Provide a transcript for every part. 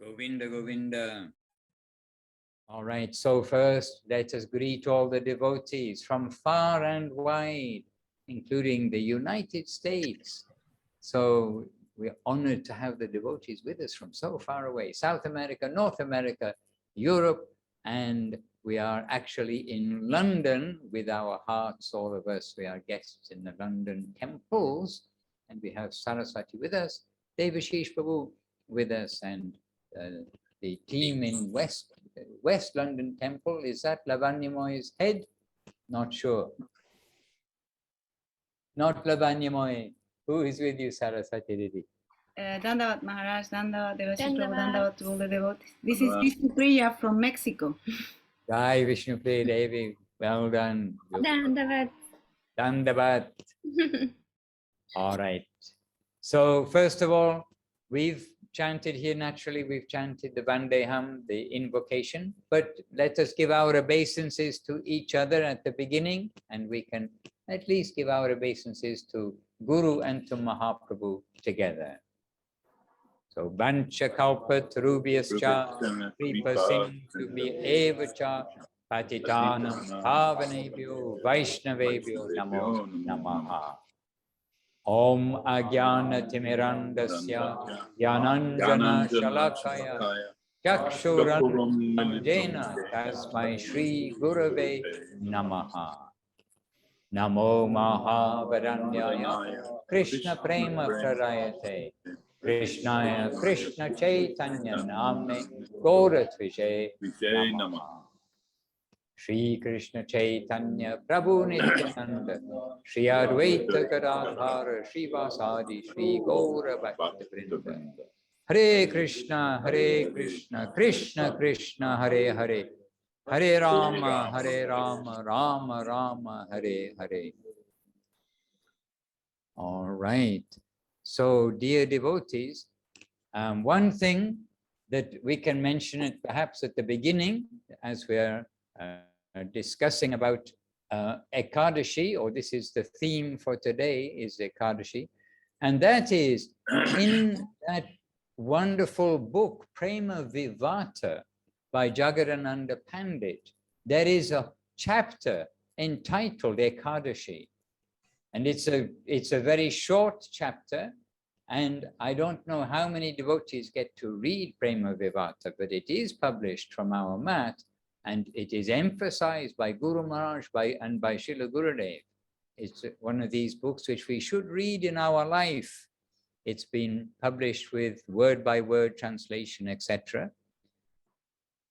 Govinda, Govinda. All right, so first let us greet all the devotees from far and wide, including the United States. So we're honored to have the devotees with us from so far away, South America, North America, Europe, and we are actually in London with our hearts, all of us. We are guests in the London temples, and we have Saraswati with us, Devashis Prabhu with us, and the team in West London temple. Is that Lavanyamoy's head? Not sure. Not Lavanyamoy. Who is with you, Saraswati Didi? Dandavat Maharaj, Dandavat Devashis Prabhu, Dandavat to all the devotees. This is Vishnu Priya from Mexico. Jai Vishnu Priya Devi. Well done. Dandavat. Dandavat. All right. So first of all, we've chanted here, naturally, we've chanted the Vandeham, the invocation, but let us give our obeisances to each other at the beginning, and we can at least give our obeisances to Guru and to Mahaprabhu together. So, Vancha Kalpat Rubyascha, Kripa Sindhu Evacha, Patitanam Pavanebhyo, Vaishnavebhyo Namo Namaha. Om Agyana Timirandasya Yananjana Shalakaya Chakshuranjena Tasmai Shri Gurave Namaha. Namo Mahavaranyaya Krishna Prema Prarayate Krishnaya Krishna Chaitanya Namne Gauratvijay Namaha. Shri Krishna Chaitanya Prabhu Nityananda Shri Advaita Gadadhara Shri Vasadi Shri Gaura Bhakta Vrinda. Hare Krishna Krishna Krishna Hare Hare Hare Rama Rama Rama Hare Hare. All right. So, dear devotees, one thing that we can mention it perhaps at the beginning, as we are discussing about Ekadashi, or this is the theme for today, is Ekadashi, and that is in that wonderful book, Prema Vivata, by Jagadananda Pandit, there is a chapter entitled Ekadashi, and it's a very short chapter, and I don't know how many devotees get to read Prema Vivata, but it is published from our mat, and it is emphasized by Guru Maharaj and by Srila Gurudev. It's one of these books which we should read in our life. It's been published with word-by-word translation, etc.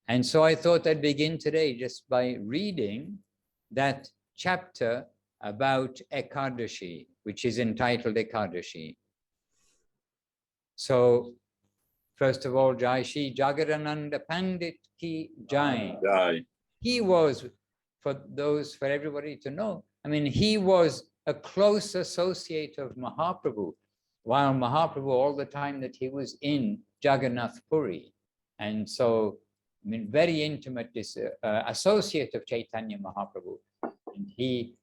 And so I thought I'd begin today just by reading that chapter about Ekadashi, which is entitled Ekadashi. So, first of all, Jai Shri Jagadananda Pandit ki Jai. Jai. He was, for everybody to know, I mean, he was a close associate of Mahaprabhu, while Mahaprabhu, all the time that he was in Jagannath Puri. And so, I mean, very intimate associate of Chaitanya Mahaprabhu. And he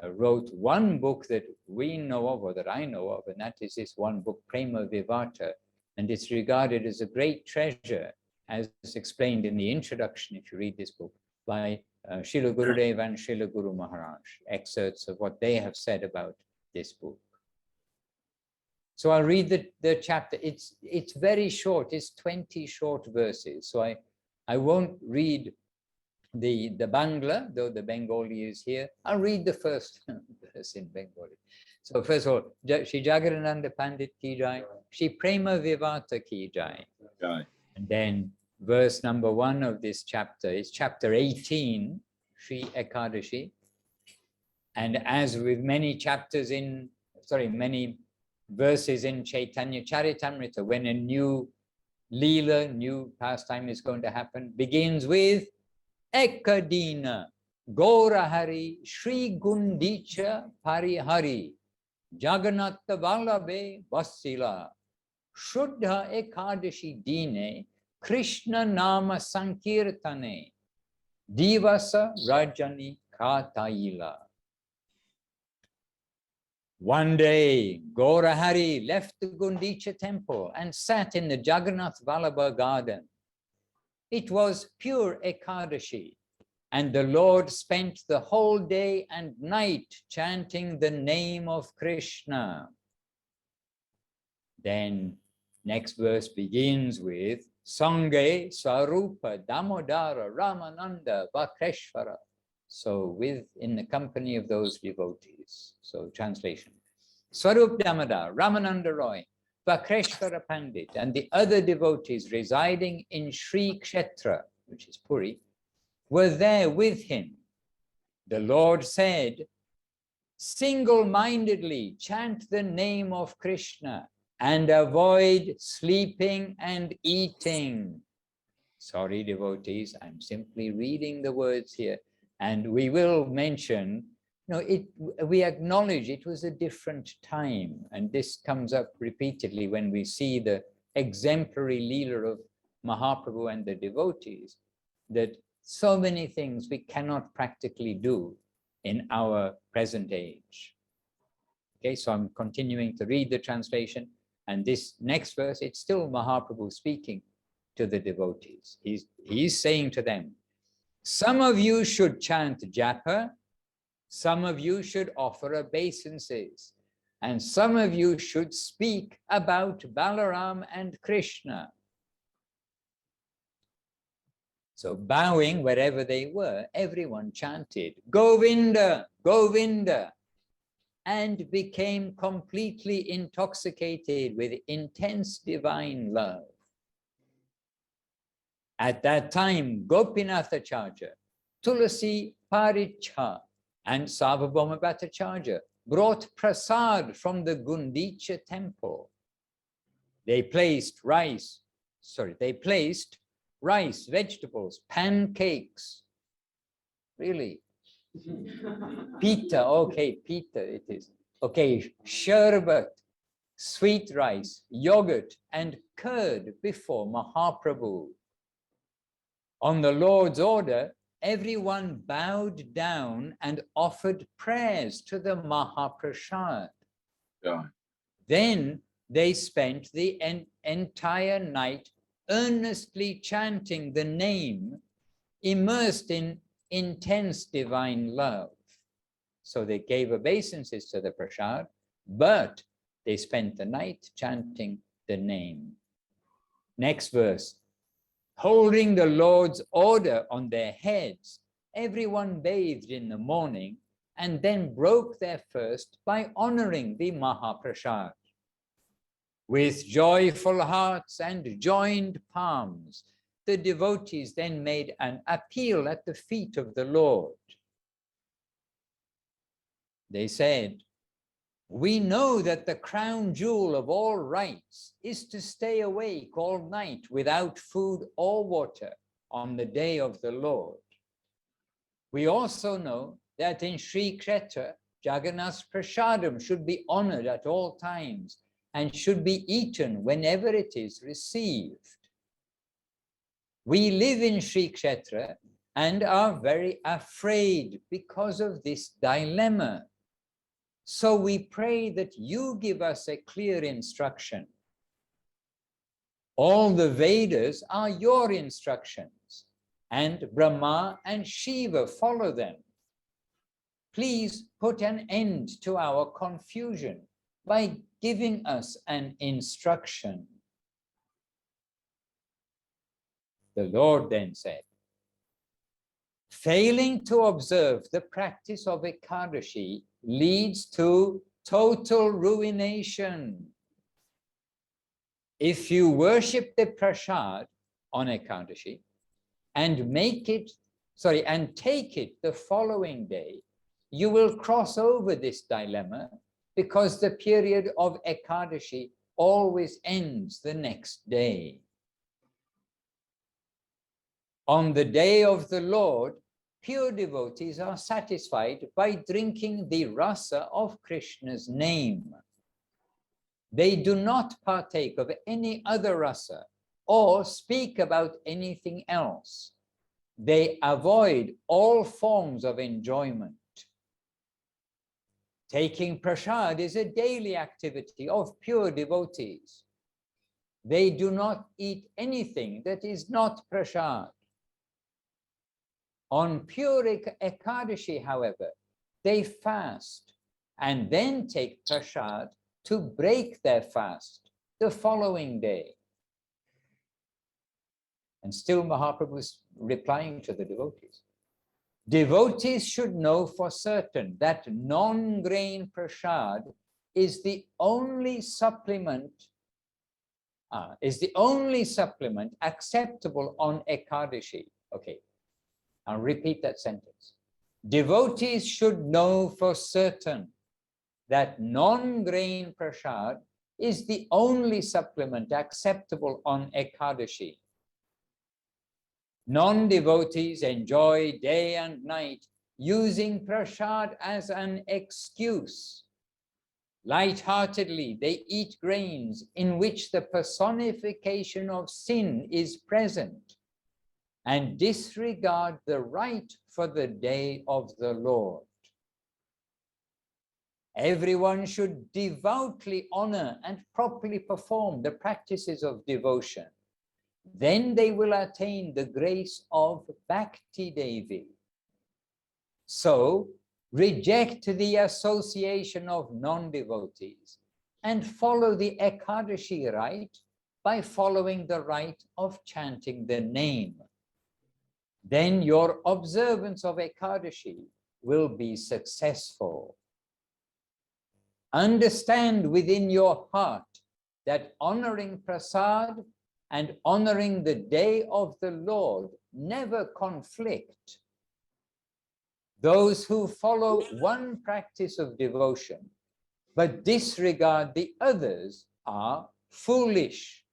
wrote one book that we know of, or that I know of, and that is this one book, Prema Vivata. And it's regarded as a great treasure, as explained in the introduction, if you read this book, by Srila Gurudev and Srila Guru Maharaj, excerpts of what they have said about this book. So I'll read the chapter. It's very short. It's 20 short verses. So I won't read the Bangla, though the Bengali is here. I'll read the first verse in Bengali. So first of all, Shri Jagadananda Pandit ki jai, Shri Prema Vivata ki jai. Jai. And then verse number 1 of this chapter is chapter 18, Shri Ekadashi. And as with many many verses in Chaitanya Charitamrita, when a new Leela, new pastime is going to happen, begins with Ekadina, Gaurahari, Shri Gundicha Parihari, Jagannatha Vallabhe Vasila, Shuddha Ekadashi Dine, Krishna Nama Sankirtane, Divasa Rajani Kataila. One day, Gaurahari left the Gundicha temple and sat in the Jagannath Vallabha garden. It was pure Ekadashi, and the Lord spent the whole day and night chanting the name of Krishna. Then next verse begins with Sange Swarupa Damodara Ramananda Vakreshvara. So in the company of those devotees. So translation. Swarup Damodar, Ramananda Roy, Vakreshvara Pandit, and the other devotees residing in Sri Kshetra, which is Puri, were there with him. The Lord said, single-mindedly chant the name of Krishna and avoid sleeping and eating. Sorry, devotees, I'm simply reading the words here. And we will mention, we acknowledge it was a different time. And this comes up repeatedly when we see the exemplary leader of Mahaprabhu and the devotees, that so many things we cannot practically do in our present age. Okay, so I'm continuing to read the translation. And this next verse, it's still Mahaprabhu speaking to the devotees. He's saying to them, some of you should chant japa, some of you should offer obeisances, and some of you should speak about Balaram and Krishna. So bowing wherever they were, everyone chanted, Govinda, Govinda, and became completely intoxicated with intense divine love. At that time, Gopinathacharya, Tulasi Paricha, and Sarvabhauma Bhattacharya brought prasad from the Gundicha temple. They placed rice, vegetables, pancakes, really. Pita, okay, pita it is. Okay, sherbet, sweet rice, yogurt, and curd before Mahaprabhu. On the Lord's order, everyone bowed down and offered prayers to the Mahaprasad. Yeah. Then they spent the entire night earnestly chanting the name, immersed in intense divine love. So they gave obeisances to the prasad, but they spent the night chanting the name. Next verse. Holding the Lord's order on their heads, everyone bathed in the morning and then broke their fast by honoring the Mahaprasad. With joyful hearts and joined palms, the devotees then made an appeal at the feet of the Lord. They said, we know that the crown jewel of all rites is to stay awake all night without food or water on the day of the Lord. We also know that in Sri Kshetra, Jagannath's prasadam should be honored at all times and should be eaten whenever it is received. We live in Sri Kshetra and are very afraid because of this dilemma. So we pray that you give us a clear instruction. All the Vedas are your instructions, and Brahma and Shiva follow them. Please put an end to our confusion by giving us an instruction. The Lord then said, failing to observe the practice of Ekadashi leads to total ruination. If you worship the prasad on Ekadashi and take it the following day, you will cross over this dilemma because the period of Ekadashi always ends the next day. On the day of the Lord, pure devotees are satisfied by drinking the rasa of Krishna's name. They do not partake of any other rasa or speak about anything else. They avoid all forms of enjoyment. Taking prasad is a daily activity of pure devotees. They do not eat anything that is not prasad. On pure Ekadashi, however, they fast and then take prasad to break their fast the following day. And still Mahaprabhu is replying to the devotees. Devotees should know for certain that non-grain prasad is the only supplement acceptable on Ekadashi. Okay, I'll repeat that sentence. Devotees should know for certain that non-grain prasad is the only supplement acceptable on Ekadashi. Non-devotees enjoy day and night using prasad as an excuse. Light-heartedly, they eat grains in which the personification of sin is present and disregard the rite for the day of the Lord. Everyone should devoutly honor and properly perform the practices of devotion. Then they will attain the grace of Bhakti Devi. So, reject the association of non-devotees and follow the Ekadashi rite by following the rite of chanting the name. Then your observance of Ekadashi will be successful. Understand within your heart that honoring prasad and honoring the day of the Lord never conflict. Those who follow one practice of devotion but disregard the others are foolish.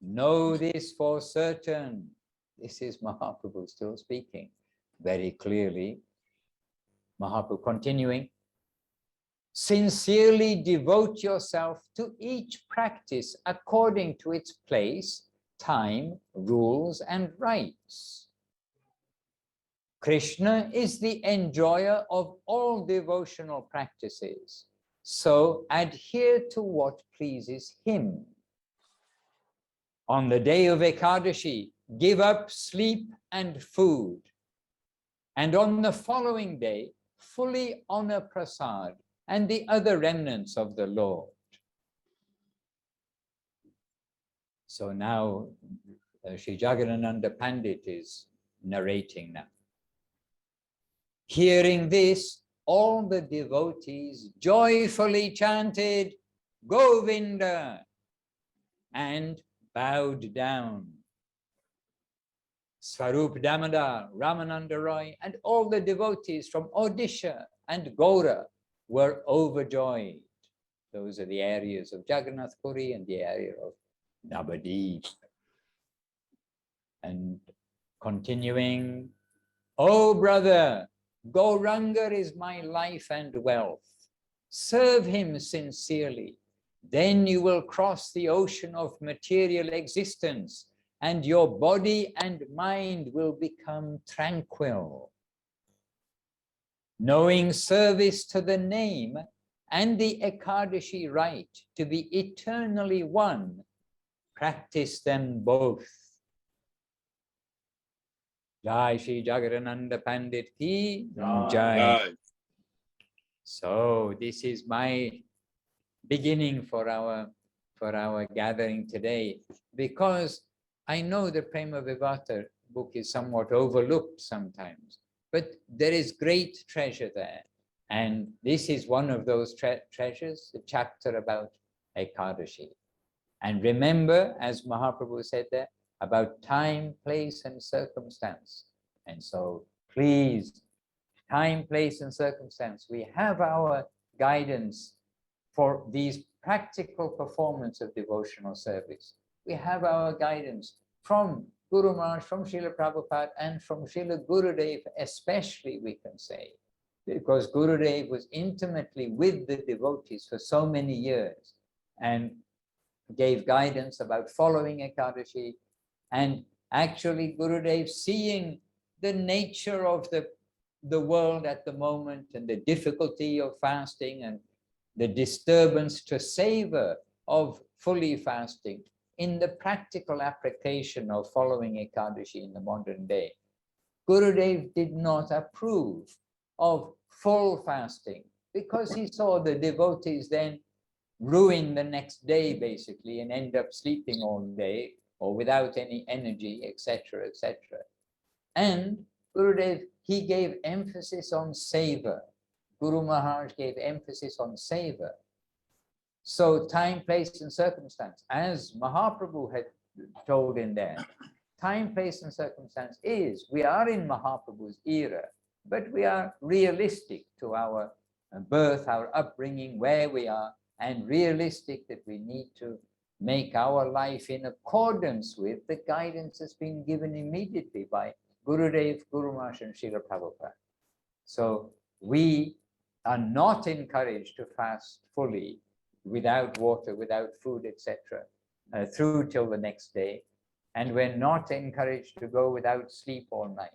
Know this for certain. This is Mahaprabhu still speaking very clearly. Mahaprabhu continuing. Sincerely devote yourself to each practice according to its place, time, rules, and rites. Krishna is the enjoyer of all devotional practices, so adhere to what pleases him. On the day of Ekadashi, give up sleep and food, and on the following day, fully honor prasad and the other remnants of the Lord. So now Sri Jagadananda Pandit is narrating now. Hearing this, all the devotees joyfully chanted Govinda and bowed down. Swarup Damodar, Ramananda Roy, and all the devotees from Odisha and Gaura were overjoyed. Those are the areas of Jagannath Puri and the area of Navadip. And continuing, oh brother, Gauranga is my life and wealth. Serve him sincerely. Then you will cross the ocean of material existence and your body and mind will become tranquil. Knowing service to the name and the Ekadashi rite to be eternally one, practice them both. Jai Shri Jagadananda Pandit ki Jai. So this is my beginning for our gathering today, because I know the Prema Vivata book is somewhat overlooked sometimes, but there is great treasure there. And this is one of those treasures, the chapter about Ekadashi. And remember, as Mahaprabhu said there, about time, place, and circumstance. And so please, time, place, and circumstance, we have our guidance for these practical performance of devotional service. We have our guidance from Guru Maharaj, from Srila Prabhupada, and from Srila Gurudev especially, we can say, because Gurudev was intimately with the devotees for so many years and gave guidance about following Ekadashi. And actually Gurudev, seeing the nature of the the world at the moment and the difficulty of fasting and the disturbance to savor of fully fasting in the practical application of following Ekadashi in the modern day. Gurudev did not approve of full fasting because he saw the devotees then ruin the next day basically and end up sleeping all day or without any energy, etc., etc. And Gurudev, he gave emphasis on savor. Guru Maharaj gave emphasis on savor. So time, place, and circumstance, as Mahaprabhu had told in there, time, place, and circumstance is, we are in Mahaprabhu's era, but we are realistic to our birth, our upbringing, where we are, and realistic that we need to make our life in accordance with the guidance that's been given immediately by Gurudev, Guru Maharaj, and Srila Prabhupada. So we are not encouraged to fast fully without water, without food, etc., through till the next day. And we're not encouraged to go without sleep all night.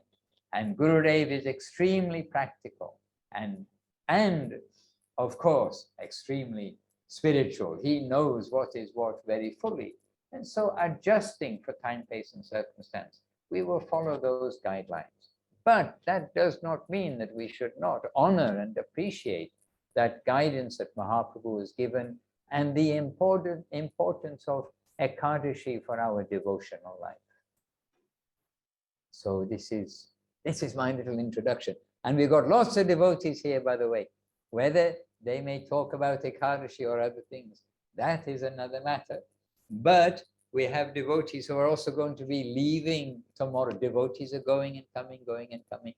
And Gurudev is extremely practical and of course, extremely spiritual. He knows what is what very fully. And so adjusting for time, place, and circumstance, we will follow those guidelines. But that does not mean that we should not honor and appreciate that guidance that Mahaprabhu has given and the importance of Ekadashi for our devotional life. So this is my little introduction. And we've got lots of devotees here, by the way. Whether they may talk about Ekadashi or other things, that is another matter. But we have devotees who are also going to be leaving tomorrow. Devotees are going and coming, going and coming.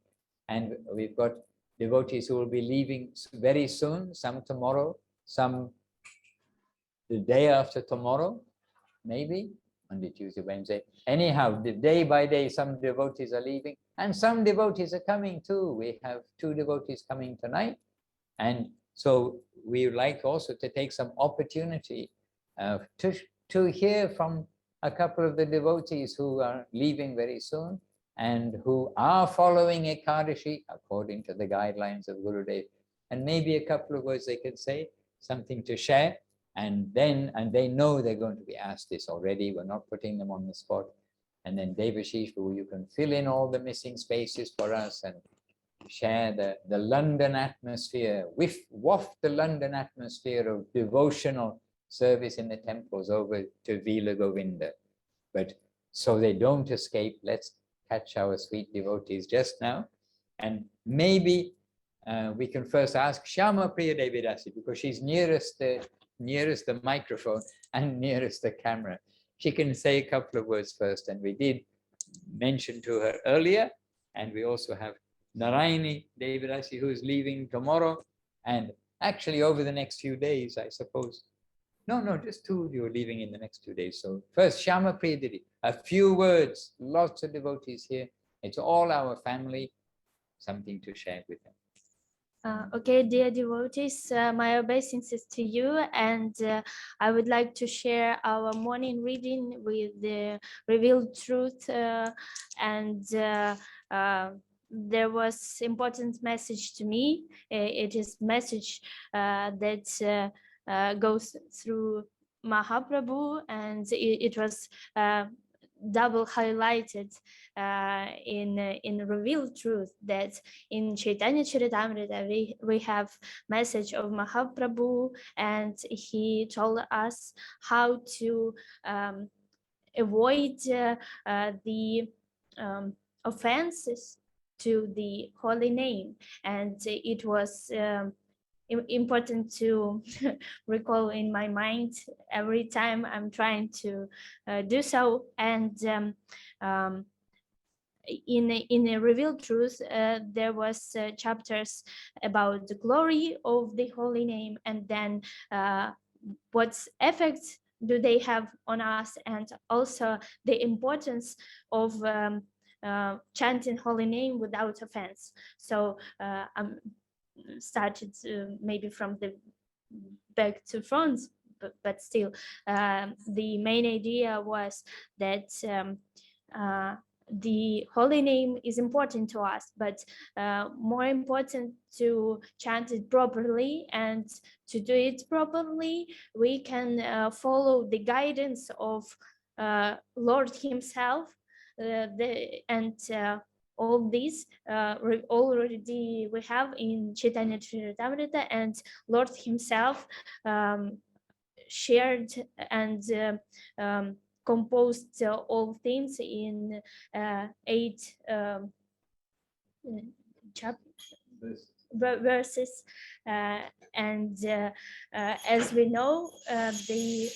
And we've got devotees who will be leaving very soon, some tomorrow, some the day after tomorrow, maybe, Monday, Tuesday, Wednesday. Anyhow, the day by day, some devotees are leaving and some devotees are coming too. We have 2 devotees coming tonight. And so we would like also to take some opportunity to hear from a couple of the devotees who are leaving very soon and who are following Ekadashi according to the guidelines of Gurudev. And maybe a couple of words they could say, something to share. And they know they're going to be asked this already. We're not putting them on the spot. And then Devashis Prabhu, you can fill in all the missing spaces for us and share the London atmosphere, waft the London atmosphere of devotional service in the temples over to Vila Govinda. But so they don't escape, let's catch our sweet devotees just now. And maybe we can first ask Shyama Priya Devidasi, because she's nearest the microphone and nearest the camera. She can say a couple of words first, and we did mention to her earlier, and we also have Narayani Devidasi, who is leaving tomorrow, and actually over the next few days, I suppose. No, just 2 of you are leaving in the next 2 days. So first, Shyama Priya Devi, a few words, lots of devotees here. It's all our family, something to share with them. Okay, dear devotees, my obeisances to you, and I would like to share our morning reading with the revealed truth, and there was important message to me. It is message that goes through Mahaprabhu, and it was double highlighted in revealed truth, that in Chaitanya Charitamrita we have message of Mahaprabhu, and he told us how to avoid the offenses to the holy name, and it was important to recall in my mind every time I'm trying to do so. And in a revealed truth, there was chapters about the glory of the holy name, and then what effects do they have on us, and also the importance of chanting holy name without offense. So I'm started maybe from the back to front, but still the main idea was that the holy name is important to us, but more important to chant it properly, and to do it properly we can follow the guidance of Lord himself, all these already we have in Chaitanya Charitamrita, and Lord himself shared and composed all things in 8 verses, and as we know, the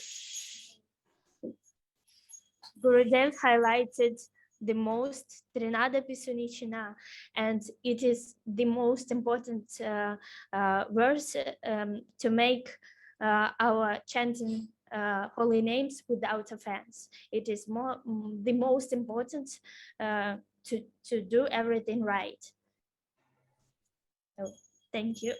Gurudev highlighted the most Trinada Pisunichina, and it is the most important verse to make our chanting holy names without offense. It is the most important to do everything right. So, thank you.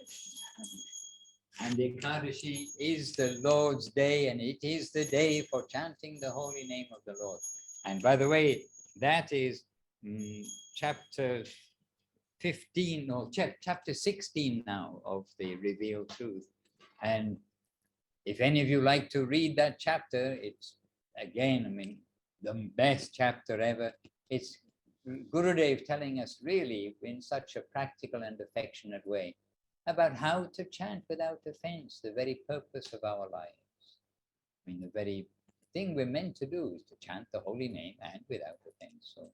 And Ekadashi is the Lord's day, and it is the day for chanting the holy name of the Lord. And by the way, that is chapter 15 or chapter 16 now of the Revealed Truth. And if any of you like to read that chapter, it's again, I mean, the best chapter ever. It's Gurudev telling us really in such a practical and affectionate way about how to chant without offense, the very purpose of our lives. I mean, the very thing we're meant to do is to chant the holy name and without offense. So,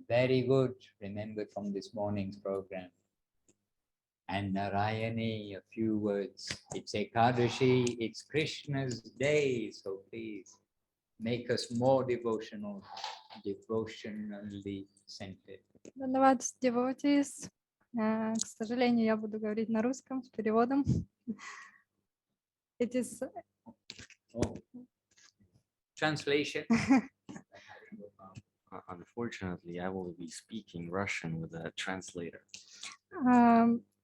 very good, remembered from this morning's program. And Narayani, a few words. It's Ekadashi, it's Krishna's day, so please make us more devotionally centered. Dhanyavad devotees. К сожалению, я буду говорить на русском с переводом. It is... Translation. Unfortunately, I will be speaking Russian with a translator.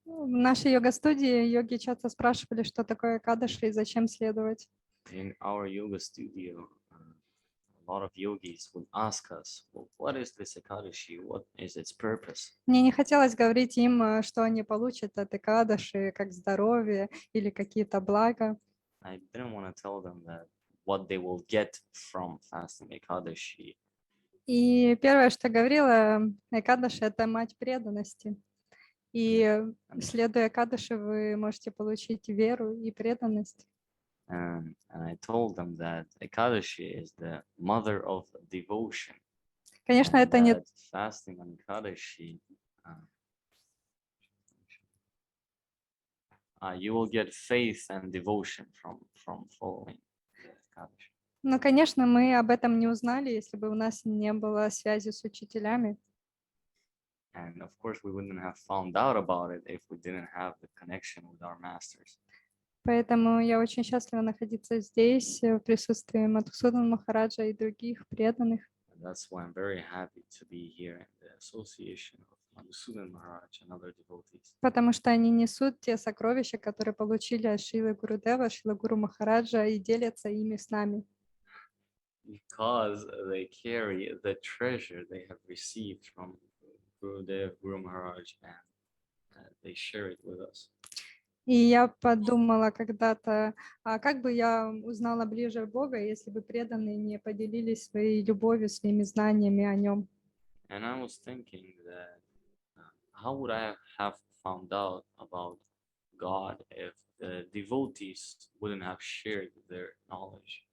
В нашей йога-студии йоги часто спрашивали, что такое Экадаши и зачем следовать. In our yoga studio, a lot of yogis would ask us, well, what is this Ekadashi? What is its purpose? Мне не хотелось говорить им, что они получат от Экадаши, как здоровье или какие-то блага. I didn't want to tell them that what they will get from fasting Ekadashi. И первое, что говорила, Экадаши — это мать преданности. И следуя Экадаши, вы можете получить веру и преданность. And I told them that Ekadashi is the mother of devotion. Конечно, это не... Fasting on Ekadashi, you will get faith and devotion from following Ekadashi. Ну, конечно, мы об этом не узнали, если бы у нас не было связи с учителями. And of course, we wouldn't have found out about it if we didn't have the connection with our masters. Поэтому я очень счастлива находиться здесь, в присутствии Мадхусудана Махараджа и других преданных. That's why I'm very happy to be here in the association of Madhusudan Maharaj and other devotees. Потому что они несут те сокровища, которые получили от Шрилы Гурудева, Шрилы Гуру Махараджа, и делятся ими с нами. Because they carry the treasure they have received from Gurudev, Guru Maharaj, and they share it with us. И я подумала когда-то, а как бы я узнала ближе Бога, если бы преданные не поделились своей любовью, своими знаниями о нем. And I was thinking that how would I have found out about God if the devotees wouldn't have shared their knowledge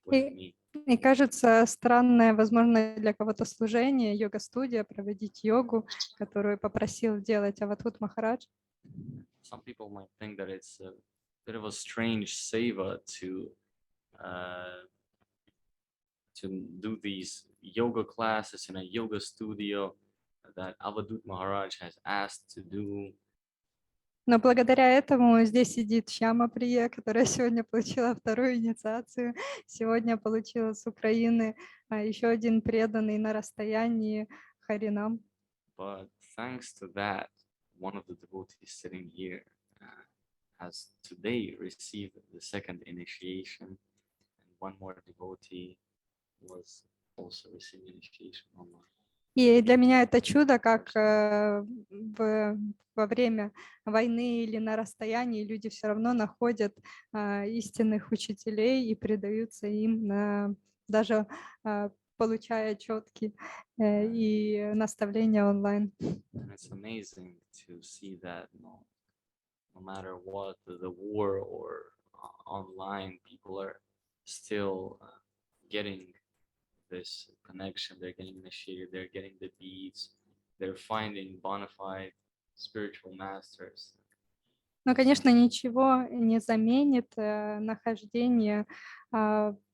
with me? И кажется, странное, возможно, для кого-то служение, йога-студия, проводить йогу, которую попросил делать Авадхут Махарадж. Some people might think that it's a bit of a strange seva to do these yoga classes in a yoga studio that Avadhut Maharaj has asked to do. Но благодаря этому здесь сидит Шьяма Прия, которая сегодня получила вторую инициацию. Сегодня получила с Украины еще один преданный на расстоянии Харинам. But thanks to that, one of the devotees sitting here has today received the second initiation, and one more devotee was also receive initiation online. И для меня это чудо, как во время войны или на расстоянии люди все равно находят истинных учителей и предаются им, даже получая четкие и наставления онлайн. And it's amazing to see that no matter what the war or online, people are still getting this connection, they're getting initiated, they're getting the beads, they're finding bona fide spiritual masters. Но, конечно, ничего не заменит нахождение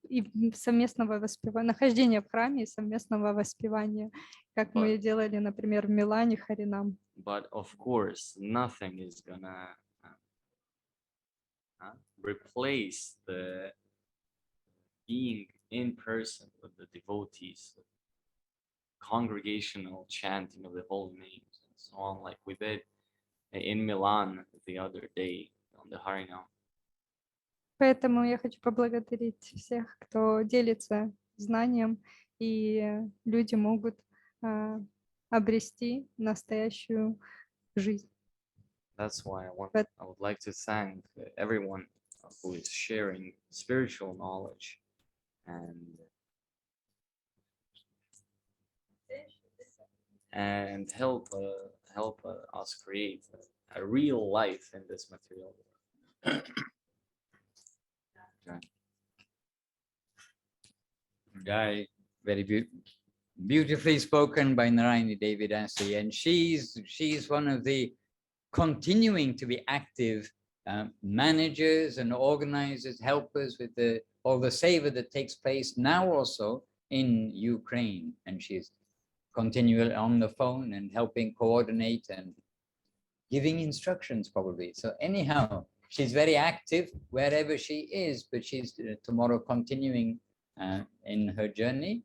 и совместного воспевания, нахождение в храме и совместного воспевания, как мы делали, например, в Милане Харинам. But of course, nothing is gonna replace the being in person with the devotees, congregational chanting of the holy names and so on, like we did in Milan the other day on the Harinam. Поэтому я хочу поблагодарить всех, кто делится знанием, и люди могут обрести настоящую жизнь. That's why I would like to thank everyone who is sharing spiritual knowledge and help us create a real life in this material world. Jai, very beautifully spoken by Narayani Devidasi, and she's one of the continuing to be active managers and organizers, helpers with all the seva that takes place now also in Ukraine, and she's continually on the phone and helping coordinate and giving instructions probably. So anyhow, she's very active wherever she is, but she's tomorrow continuing in her journey.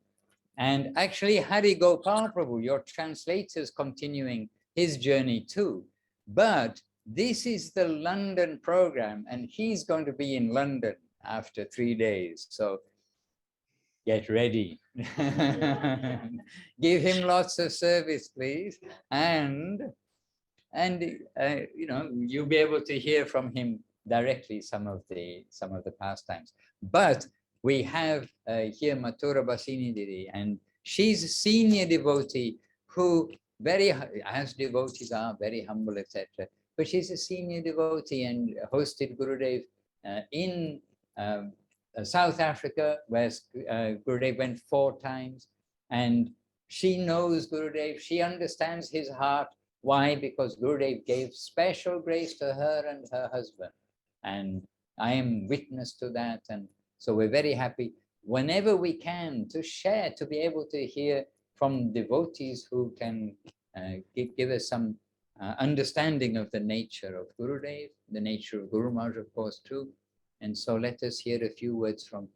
And actually Hari Gopal Prabhu, your translator, is continuing his journey too. But this is the London program, and he's going to be in London after 3 days. So get ready. Give him lots of service, please. And you'll be able to hear from him directly some of the pastimes. But we have here Mathura Basini Didi, and she's a senior devotee who as devotees are very humble, etc. But she's a senior devotee and hosted Gurudev in South Africa, where Gurudev went 4 times, and she knows Gurudev, she understands his heart. Why? Because Gurudev gave special grace to her and her husband, and I am witness to that. And so we're very happy whenever we can to share, to be able to hear from devotees who can give us some understanding of the nature of Gurudev, the nature of Guru Maharaj, of course, too. And so let us hear a few words from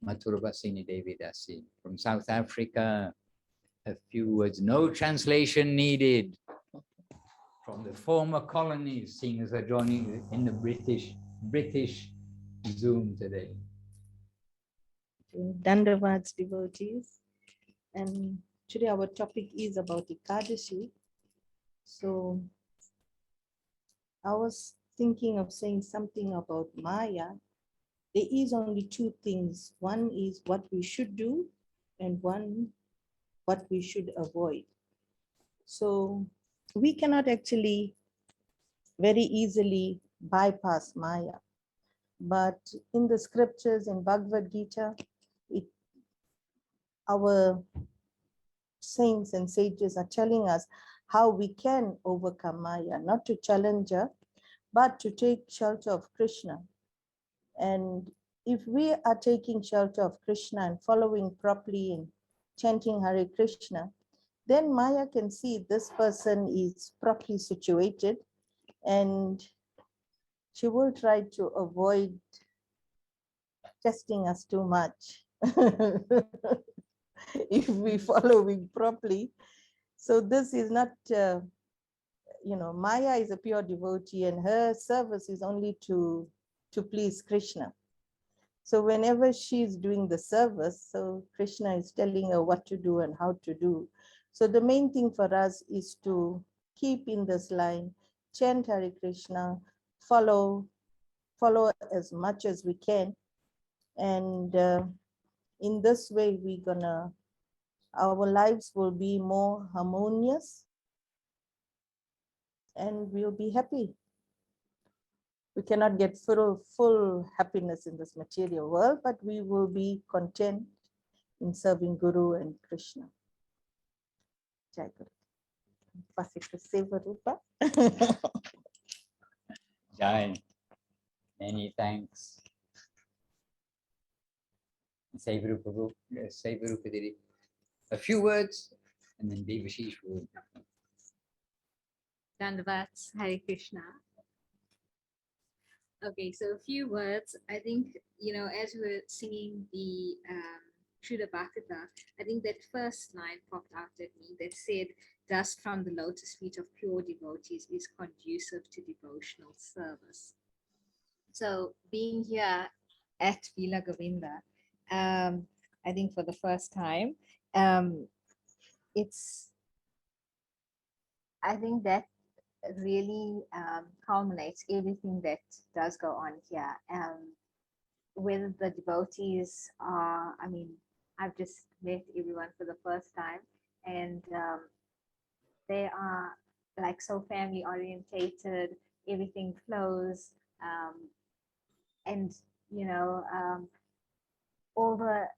Mathura Basini Devidasi from South Africa. A few words, no translation needed, from the former colonies, seeing as they're joining in the British Zoom today. Dandavats devotees, and today our topic is about Ekadashi. So I was thinking of saying something about Maya. There is only 2 things. One is what we should do, and one what we should avoid. So we cannot actually very easily bypass Maya. But in the scriptures, in Bhagavad Gita, our saints and sages are telling us how we can overcome Maya, not to challenge her, but to take shelter of Krishna. And if we are taking shelter of Krishna and following properly and chanting Hare Krishna, then Maya can see this person is properly situated, and she will try to avoid testing us too much if we following properly. So this is not, Maya is a pure devotee, and her service is only to please Krishna. So whenever she's doing the service, so Krishna is telling her what to do and how to do. So the main thing for us is to keep in this line, chant Hare Krishna, follow as much as we can. And in this way, our lives will be more harmonious and we'll be happy. We cannot get full happiness in this material world, but we will be content in serving Guru and Krishna. Jai Guru. Pass it to Sevarupa. Jai. Many thanks. Sevarupa Didi. A few words, and then Devashish will. Dandavats, Hare Krishna. Okay, so a few words. I think, as we were singing the Srila Bhakata, I think that first line popped out at me that said, dust from the lotus feet of pure devotees is conducive to devotional service. So being here at Vila Govinda, I think for the first time, I think that really culminates everything that does go on here. Whether the devotees are, I've just met everyone for the first time, and they are like so family orientated, everything flows, and all the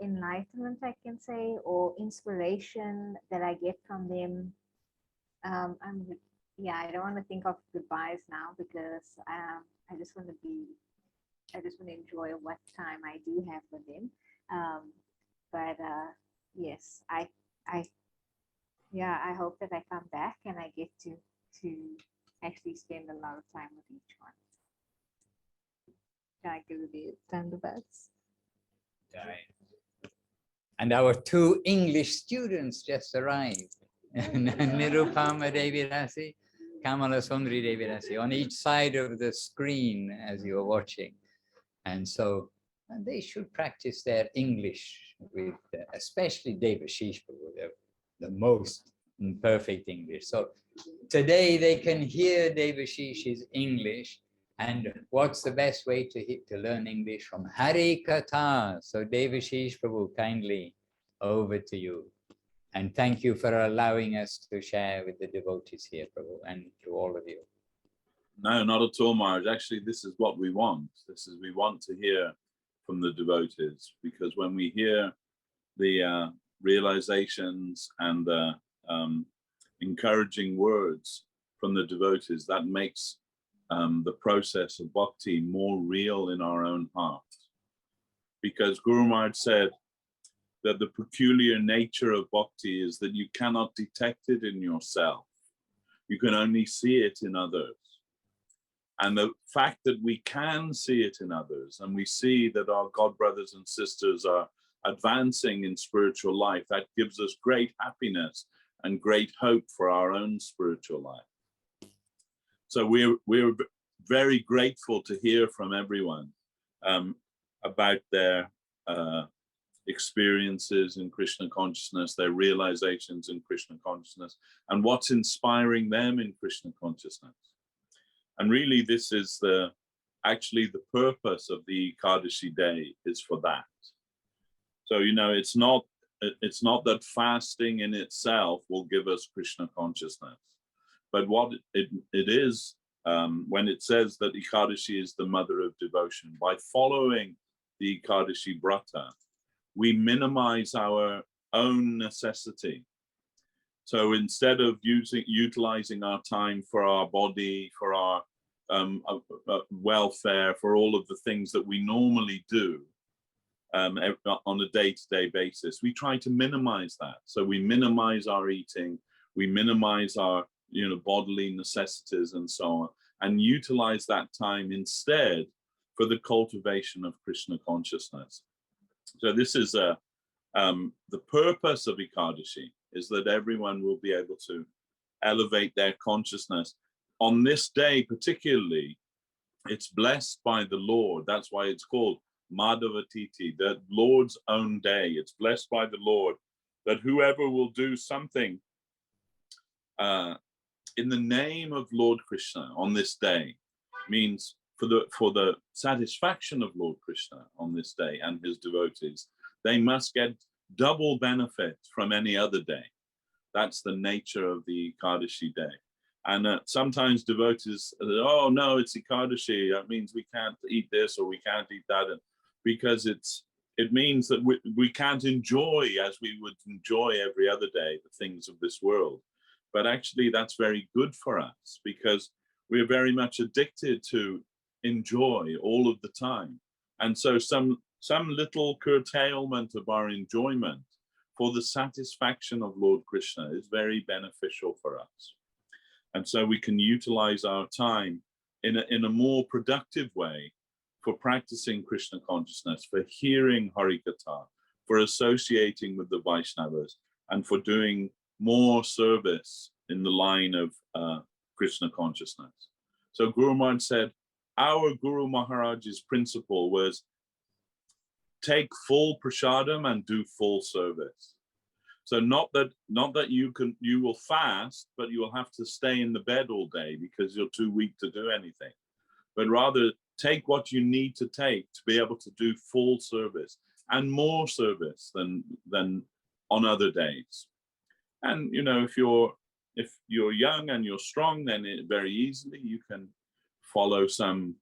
enlightenment, I can say, or inspiration that I get from them. I don't want to think of goodbyes now because I just want to enjoy what time I do have with them. Yes, I hope that I come back and I get to actually spend a lot of time with each one. Jai Gurudev, Dandavats. Jai. And our 2 English students just arrived. Nirupama Devi Rasi, Kamala Sundari Devi Rasi, on each side of the screen as you are watching. And so they should practice their English with, especially Devashish Prabhu, the most perfect English. So today they can hear Devashish's English. And what's the best way to learn English? From Hare Katha. So Devashish Prabhu, kindly over to you. And thank you for allowing us to share with the devotees here, Prabhu, and to all of you. No, not at all, Maharaj. Actually, this is what we want. We want to hear from the devotees, because when we hear the realizations and the encouraging words from the devotees, that makes the process of bhakti more real in our own hearts. Because Guru Maharaj said that the peculiar nature of bhakti is that you cannot detect it in yourself. You can only see it in others. And the fact that we can see it in others, and we see that our God brothers and sisters are advancing in spiritual life, that gives us great happiness and great hope for our own spiritual life. So we're very grateful to hear from everyone about their experiences in Krishna consciousness, their realizations in Krishna consciousness, and what's inspiring them in Krishna consciousness. And really, this is actually the purpose of the Ekadashi day, is for that. So, it's not that fasting in itself will give us Krishna consciousness, but what it is, when it says that Ekadashi is the mother of devotion, by following the Ekadashi Brata, we minimize our own necessity. So instead of utilizing our time for our body, for our welfare, for all of the things that we normally do on a day-to-day basis, we try to minimize that. So we minimize our eating, we minimize our bodily necessities and so on, and utilize that time instead for the cultivation of Krishna consciousness. So this is the purpose of Ekadashi, is that everyone will be able to elevate their consciousness. On this day particularly, it's blessed by the Lord. That's why it's called Madhavatiti, the Lord's own day. It's blessed by the Lord that whoever will do something in the name of Lord Krishna on this day, means for the satisfaction of Lord Krishna on this day and his devotees, they must get double benefit from any other day. That's the nature of the Ekadashi day. And sometimes devotees, oh no, it's Ekadashi, that means we can't eat this or we can't eat that, and because it means that we can't enjoy as we would enjoy every other day the things of this world. But actually that's very good for us, because we're very much addicted to enjoy all of the time. And so some little curtailment of our enjoyment for the satisfaction of Lord Krishna is very beneficial for us. And so we can utilize our time in a more productive way for practicing Krishna consciousness, for hearing Harikatha, for associating with the Vaishnavas, and for doing more service in the line of Krishna consciousness. So Guru Maharaj said, our Guru Maharaj's principle was take full prasadam and do full service. So not that you will fast, but you will have to stay in the bed all day because you're too weak to do anything. But rather take what you need to take to be able to do full service and more service than on other days. And you know, if you're young and you're strong, then very easily you can follow some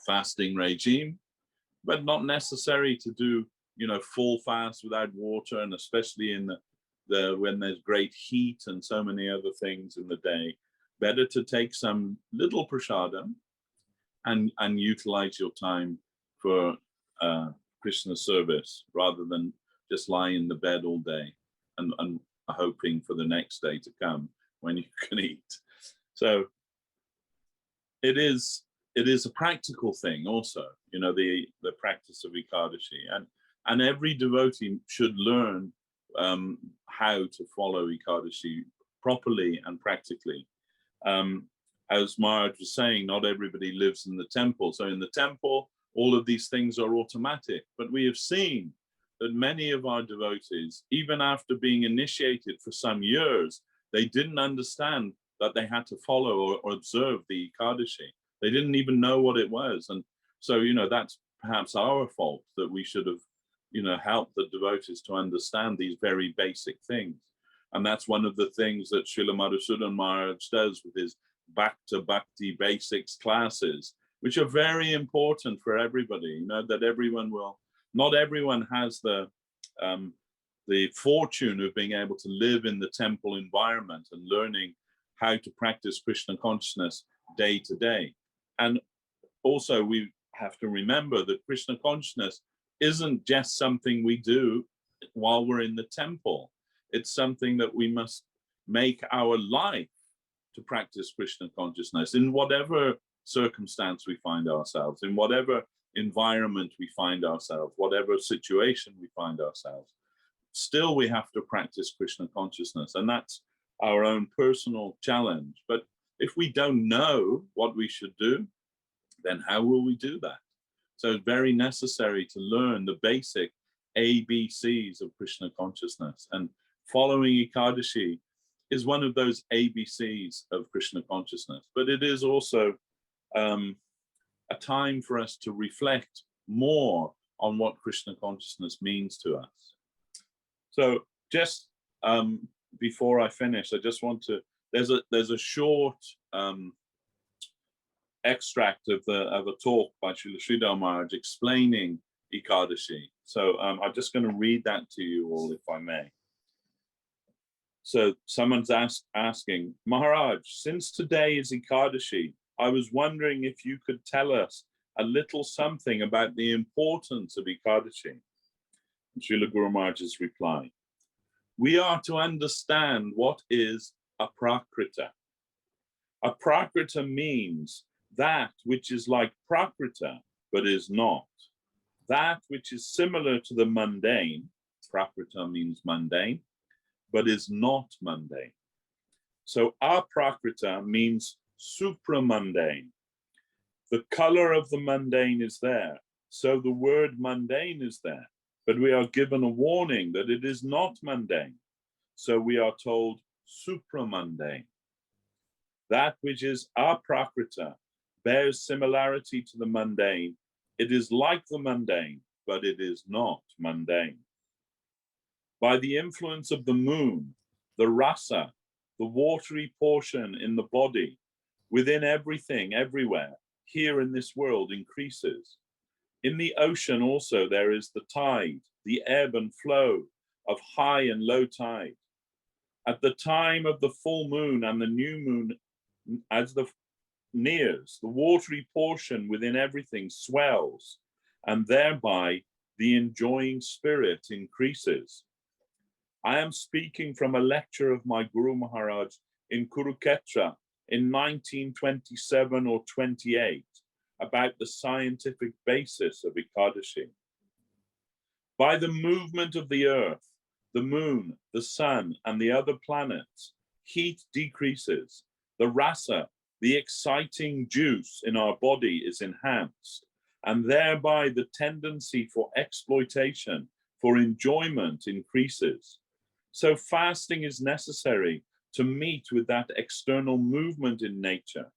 fasting regime, but not necessary to do, you know, full fast without water, and especially in the when there's great heat and so many other things in the day. Better to take some little prasadam and utilize your time for Krishna service rather than just lie in the bed all day and hoping for the next day to come when you can eat. So it is a practical thing also, you know, the practice of Ekadashi, and every devotee should learn how to follow Ekadashi properly and practically. As Maharaj was saying, not everybody lives in the temple. So in the temple, all of these things are automatic. But we have seen that many of our devotees, even after being initiated for some years, they didn't understand that they had to follow or observe the Ekadashi. They didn't even know what it was. And so, you know, that's perhaps our fault, that we should have, you know, helped the devotees to understand these very basic things. And that's one of the things that Srila Madhusudan Maharaj does with his Back to Bhakti basics classes, which are very important for everybody. You know, that not everyone has the fortune of being able to live in the temple environment and learning how to practice Krishna consciousness day to day. And also we have to remember that Krishna consciousness isn't just something we do while we're in the temple. It's something that we must make our life to practice Krishna consciousness in whatever circumstance we find ourselves, in whatever environment we find ourselves, whatever situation we find ourselves. Still, we have to practice Krishna consciousness, and that's our own personal challenge. But if we don't know what we should do, then how will we do that? So it's very necessary to learn the basic ABCs of Krishna consciousness, and following Ekadashi is one of those ABCs of Krishna consciousness. But it is also a time for us to reflect more on what Krishna consciousness means to us. So just before I finish, I just want to, there's a short extract of a talk by Srila Sridhar Maharaj explaining Ekadashi. So I'm just going to read that to you all, if I may. So someone's asking, Maharaj, since today is Ekadashi, I was wondering if you could tell us a little something about the importance of Ekadashi. And Srila Guru Maharaj's reply, we are to understand what is aprakrita. Aprakrita means that which is like prakrita, but is not. That which is similar to the mundane, prakrita means mundane, but is not mundane. So aprakrita means supramundane. The color of the mundane is there. So the word mundane is there, but we are given a warning that it is not mundane. So we are told supramundane. That which is aprakrita bears similarity to the mundane. It is like the mundane, but it is not mundane. By the influence of the moon, the rasa, the watery portion in the body, within everything, everywhere, here in this world increases. In the ocean also there is the tide, the ebb and flow of high and low tide. At the time of the full moon and the new moon, as the nears, the watery portion within everything swells, and thereby the enjoying spirit increases. I am speaking from a lecture of my Guru Maharaj in Kurukshetra in 1927 or 28 about the scientific basis of Ekadashi. By the movement of the earth, the moon, the sun, and the other planets, heat decreases. The rasa, the exciting juice in our body, is enhanced, and thereby the tendency for exploitation, for enjoyment increases. So fasting is necessary to meet with that external movement in nature.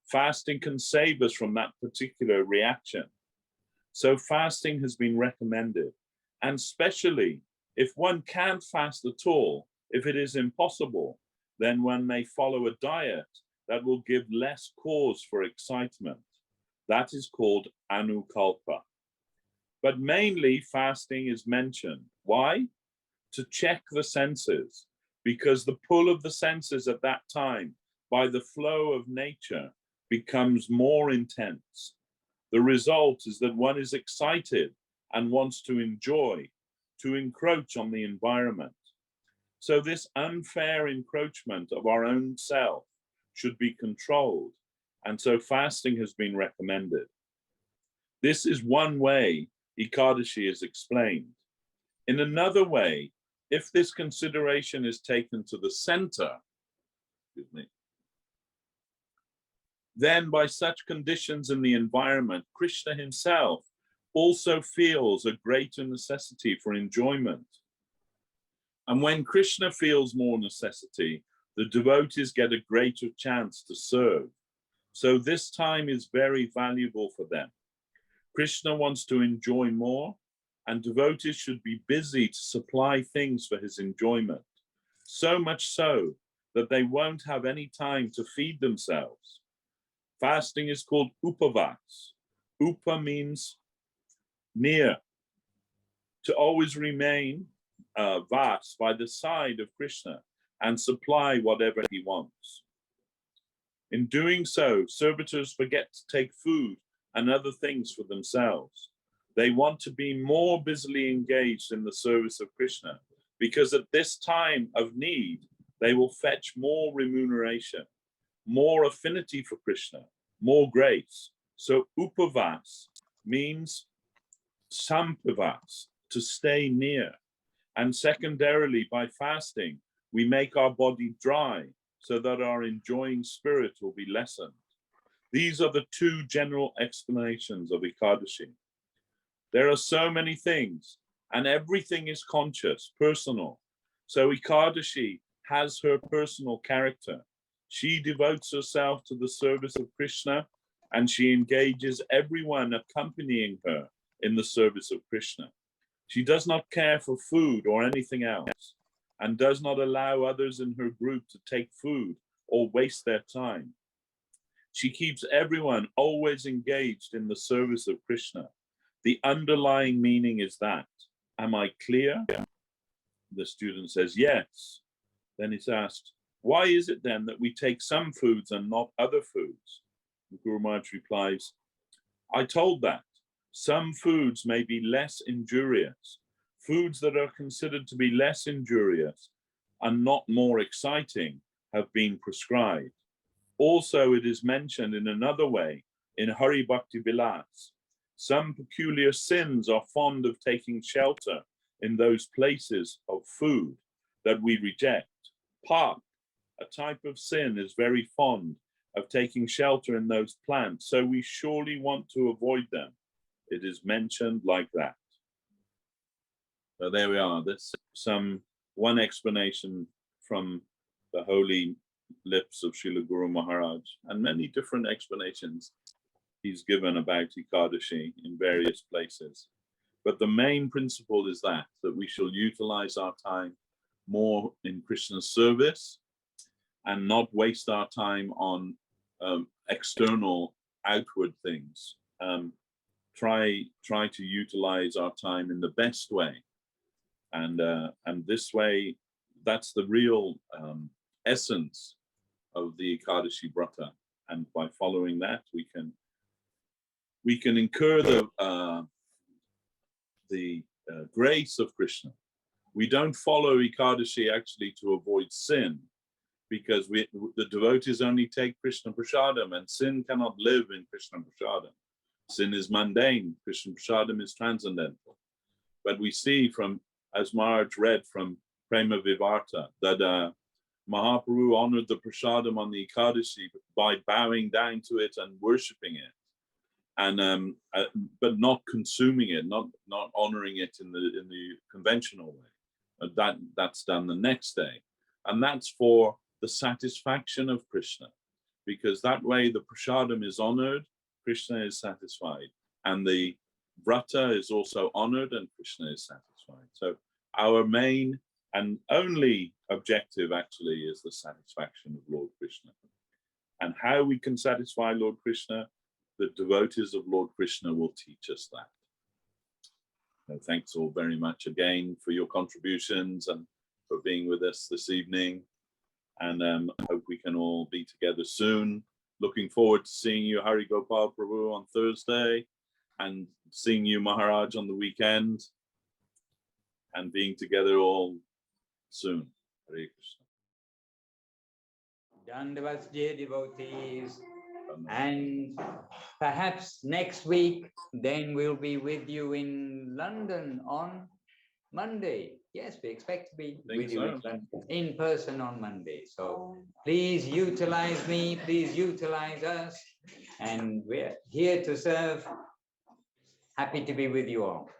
Fasting can save us from that particular reaction. So fasting has been recommended, and especially if one can't fast at all, if it is impossible, then one may follow a diet that will give less cause for excitement. That is called anukalpa. But mainly fasting is mentioned. Why? To check the senses, because the pull of the senses at that time by the flow of nature becomes more intense. The result is that one is excited and wants to enjoy, to encroach on the environment. So this unfair encroachment of our own self should be controlled, and so fasting has been recommended. This is one way Ekadashi is explained. In another way, if this consideration is taken to the center, then by such conditions in the environment, Krishna himself also feels a greater necessity for enjoyment. And when Krishna feels more necessity, the devotees get a greater chance to serve. So this time is very valuable for them. Krishna wants to enjoy more, and devotees should be busy to supply things for his enjoyment. So much so that they won't have any time to feed themselves. Fasting is called upavas. Upa means near. To always remain vas, by the side of Krishna, and supply whatever he wants. In doing so, servitors forget to take food and other things for themselves. They want to be more busily engaged in the service of Krishna, because at this time of need, they will fetch more remuneration, more affinity for Krishna, more grace. So upavas means sampavas, to stay near. And secondarily, by fasting, we make our body dry so that our enjoying spirit will be lessened. These are the two general explanations of Ekadashi. There are so many things, and everything is conscious, personal. So Ekadashi has her personal character. She devotes herself to the service of Krishna, and she engages everyone accompanying her in the service of Krishna. She does not care for food or anything else, and does not allow others in her group to take food or waste their time. She keeps everyone always engaged in the service of Krishna. The underlying meaning is that. Am I clear? The student says, yes. Then it's asked, why is it then that we take some foods and not other foods? The Guru Maharaj replies, I told that. Some foods may be less injurious. Foods that are considered to be less injurious and not more exciting have been prescribed. Also, it is mentioned in another way in Hari Bhakti Vilas. Some peculiar sins are fond of taking shelter in those places of food that we reject. Pap, a type of sin, is very fond of taking shelter in those plants, so we surely want to avoid them. it is mentioned like that. So there we are. That's one explanation from the holy lips of Srila Guru Maharaj, and many different explanations he's given about Ekadashi in various places. But the main principle is that we shall utilize our time more in Krishna's service and not waste our time on external, outward things. Try to utilize our time in the best way, and this way, that's the real essence of the Ekadashi Vrata. And by following that, we can incur the grace of Krishna. We don't follow Ekadashi actually to avoid sin, because the devotees only take Krishna Prasadam, and sin cannot live in Krishna Prasadam. Sin is mundane, Krishna Prasadam is transcendental. But we see from, as Maharaj read from Prema Vivarta, that Mahaprabhu honored the Prasadam on the Ekadashi by bowing down to it and worshipping it, and but not consuming it, not honoring it in the conventional way. That's done the next day, and that's for the satisfaction of Krishna, because that way the Prasadam is honored, Krishna is satisfied, and the Vrata is also honored and Krishna is satisfied. So our main and only objective actually is the satisfaction of Lord Krishna. And how we can satisfy Lord Krishna, the devotees of Lord Krishna will teach us that. So thanks all very much again for your contributions and for being with us this evening. And I hope we can all be together soon. Looking forward to seeing you, Hari Gopal Prabhu, on Thursday, and seeing you, Maharaj, on the weekend, and being together all soon. Hare Krishna. Dandavats, dear devotees, and perhaps next week, then we'll be with you in London on Monday. Yes, we expect to be with you in person on Monday. So please utilize me, please utilize us, and we're here to serve. Happy to be with you all.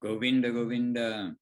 Govinda, Govinda.